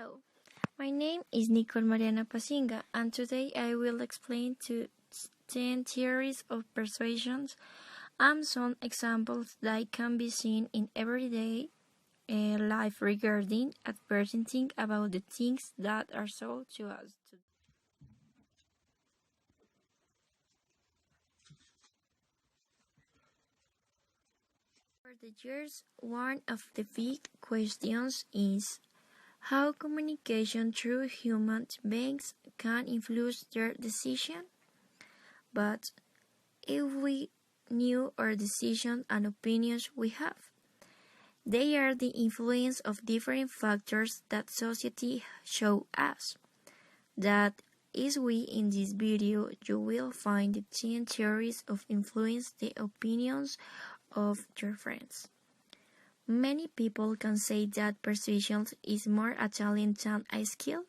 Hello, my name is Nicole Mariana Pasinga, and today I will explain 10 theories of persuasion and some examples that can be seen in everyday life regarding advertising about the things that are sold to us. For the years, one of the big questions is how communication through human beings can influence their decision. But if we knew our decisions and opinions we have, they are the influence of different factors that society show us. That is why in this video you will find the 10 theories of influence the opinions of your friends. Many people can say that persuasion is more a talent than a skill,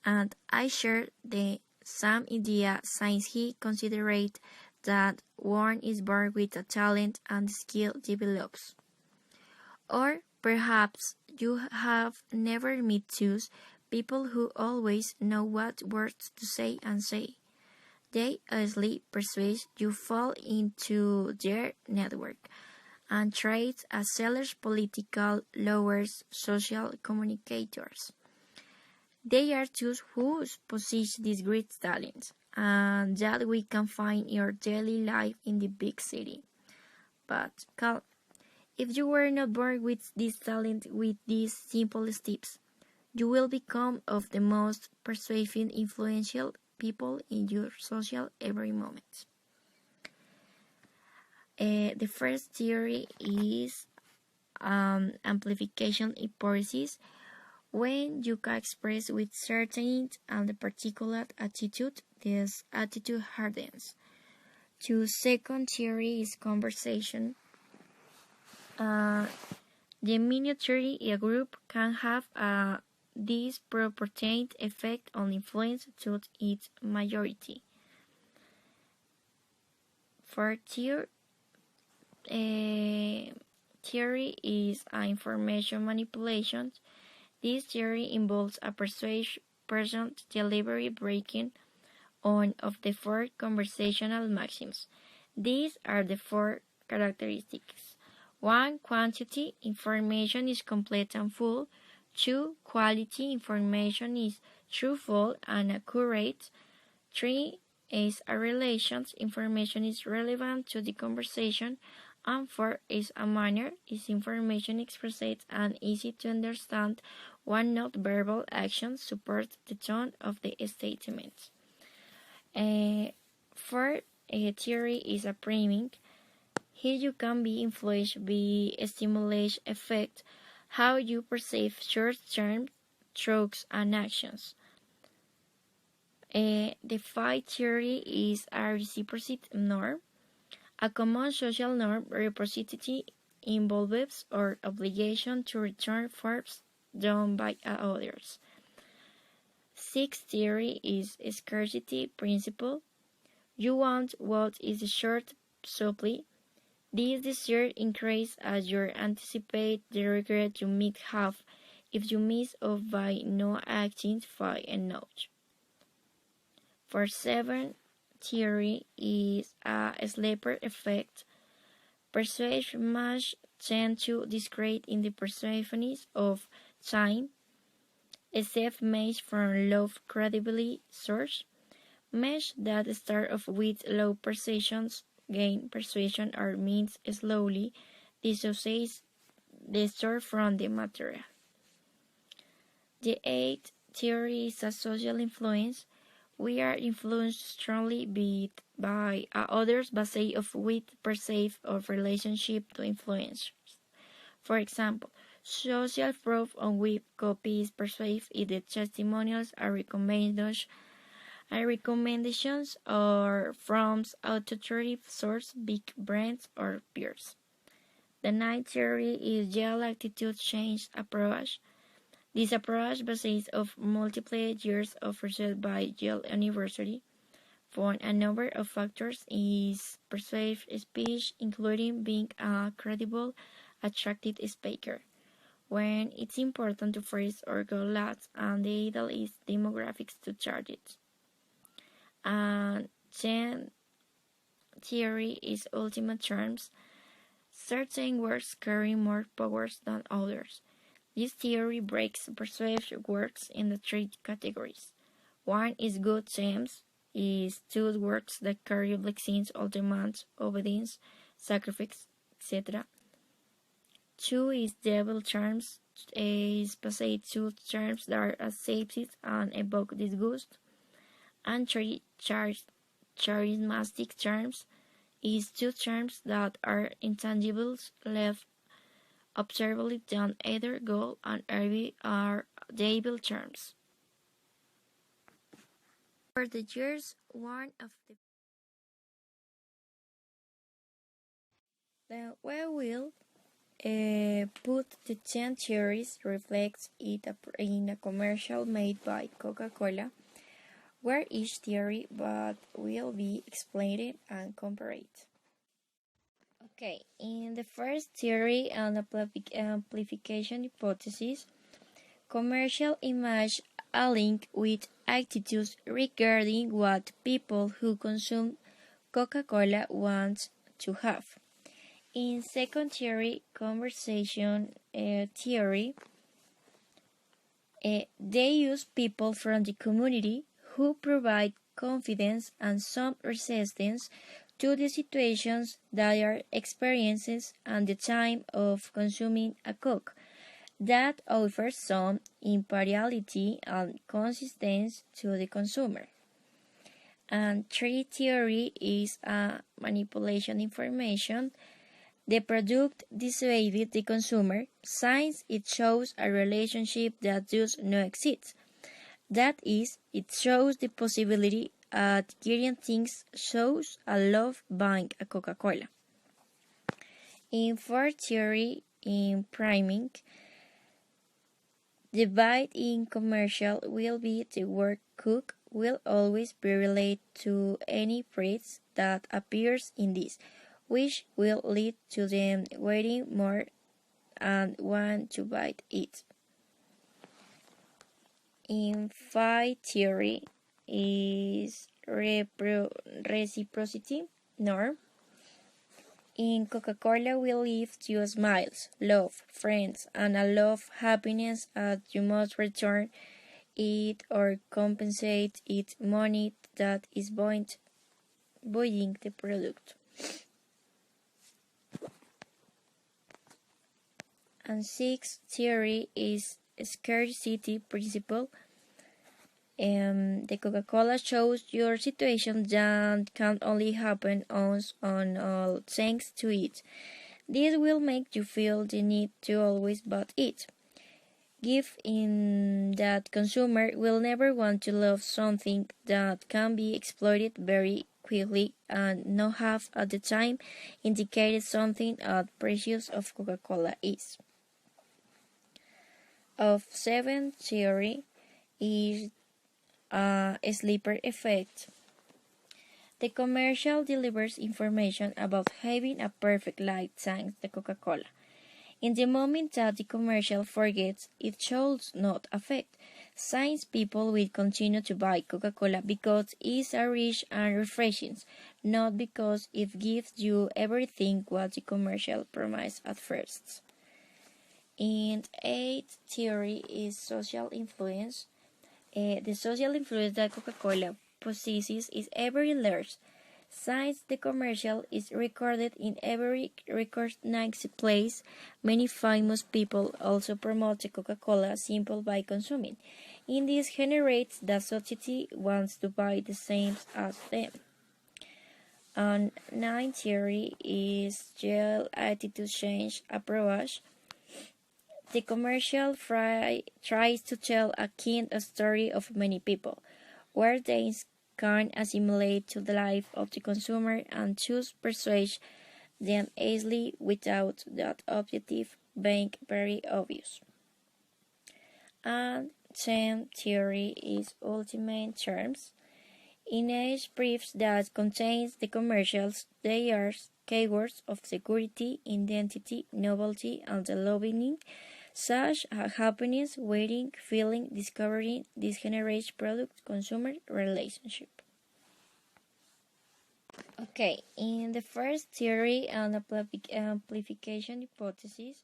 and I share the same idea since he considered that one is born with a talent and the skill develops. Or perhaps you have never met those people who always know what words to say and say. They easily persuade you fall into their network and trade as sellers, political lawyers, social communicators. They are those who possess these great talents, and that we can find in our daily life in the big city. But calm, if you were not born with this talent, with these simple steps, you will become of the most persuasive, influential people in your social every moment. The first theory is amplification hypothesis. When you can express with certainty and a particular attitude, this attitude hardens. The second theory is conversation. The miniature a group can have a disproportionate effect on influence to its majority. Fourth theory is information manipulation. This theory involves a person deliberately breaking one of the four conversational maxims. These are the four characteristics. 1. Quantity information is complete and full. 2. Quality information is truthful and accurate. 3. Is a relations information is relevant to the conversation. And 4 is a manner, is information expressed and easy to understand. One non-verbal action supports the tone of the statement. Fourth theory is a priming. Here you can be influenced by stimulation effect, how you perceive short-term truths and actions. The fifth theory is a reciprocity norm. A common social norm reciprocity involves our obligation to return favors done by others. Sixth theory is scarcity principle. You want what is the short supply. This desire increases as you anticipate the regret you might have if you miss out by not acting fast enough. For seventh theory is a sleeper effect. Persuasion must tend to discredit in the persuasiveness of time, except made from low credibility source. Mesh that start off with low persuasions gain persuasion or means slowly dissociates the source from the material. The eighth theory is a social influence. We are influenced strongly by others based off with perceive of relationship to influence. For example, social proof on web copies perceive if the testimonials are recommendations or from authoritative sources, big brands or peers. The ninth theory is Yale attitude change approach. This approach, based on multiple years of research by Yale University, found a number of factors in persuasive speech, including being a credible, attractive speaker. when it's important to phrase or go last, and the ideal is demographics to target. And 10 theory is ultimate terms. Certain words carry more powers than others. This theory breaks persuasive words into three categories. One is good themes, is two words that carry blessings, ultimate obedience, sacrifice, etc. Two is devil terms, is passage two terms that are accepted and evoke disgust. And three charismatic terms is two terms that are intangibles, left observably than either goal and RV are devil terms. For the years, one of the we will put the 10 theories reflects it in a commercial made by Coca-Cola, where each theory but will be explained and compared. Okay, in the first theory on amplification hypothesis, commercial image a link with attitudes regarding what people who consume Coca-Cola want to have. In second theory, conversation theory, they use people from the community who provide confidence and some resistance to the situations that are experienced at the time of consuming a Coke that offers some impartiality and consistency to the consumer. And three theory is a manipulation information. The product dissuades the consumer since it shows a relationship that does not exist. That is, it shows the possibility at getting things shows a love buying a Coca-Cola. In fourth theory, in priming, the bite in commercial will be the word cook will always be related to any phrase that appears in this, which will lead to them waiting more and want to bite it. In five theory is reciprocity norm. In Coca-Cola we live to smiles, love, friends, and a love happiness that you must return it or compensate it money that is buying the product. And sixth theory is scarcity principle. The Coca-Cola shows your situation that can only happen once on all thanks to it. This will make you feel the need to always buy it. Give in that consumer will never want to love something that can be exploited very quickly and not have at the time indicated something as precious of Coca-Cola is. Of seventh theory is a sleeper effect. The commercial delivers information about having a perfect life thanks to Coca-Cola. In the moment that the commercial forgets, it should not affect. Since people will continue to buy Coca-Cola because it's a rich and refreshing, not because it gives you everything what the commercial promised at first. And eighth theory is social influence. The social influence that Coca-Cola possesses is very large. Since the commercial is recorded in every recognized place, many famous people also promote the Coca-Cola symbol by consuming. In this generates that society wants to buy the same as them. And ninth theory is gel attitude change approach. The commercial tries to tell a kind of story of many people, where they can assimilate to the life of the consumer and thus persuade them easily without that objective being very obvious. And 10th theory is ultimate terms. In each brief that contains the commercials, they are keywords of security, identity, novelty, and the lobbying. such as happiness, waiting, feeling, discovering. This generates product-consumer relationship. Okay, in the first theory and amplification hypothesis,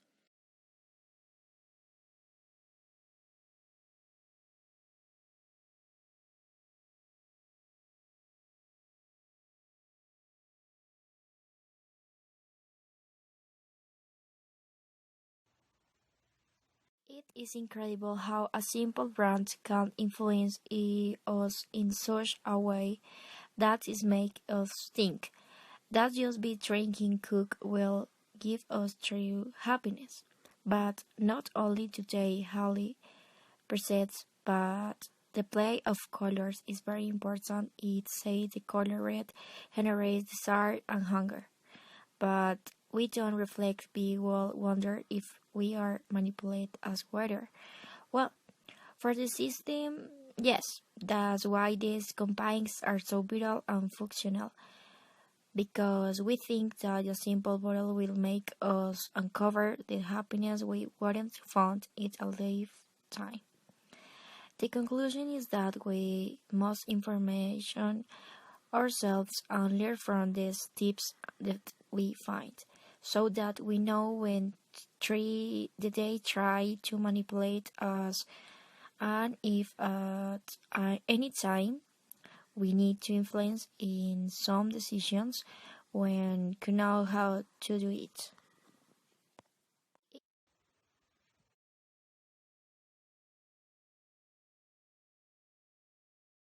it is incredible how a simple brand can influence us in such a way that is make us think that just be drinking Coke will give us true happiness. But not only today highly perceives, but the play of colors is very important. It says the color red generates desire and hunger. But we don't reflect, we will wonder if we are manipulated as weather. Well, for the system, yes, that's why these campaigns are so vital and functional. Because we think that a simple bottle will make us uncover the happiness we wouldn't find in a lifetime. The conclusion is that we must information ourselves and learn from these tips that we find, so that we know when they try to manipulate us, and if at any time we need to influence in some decisions when we know how to do it.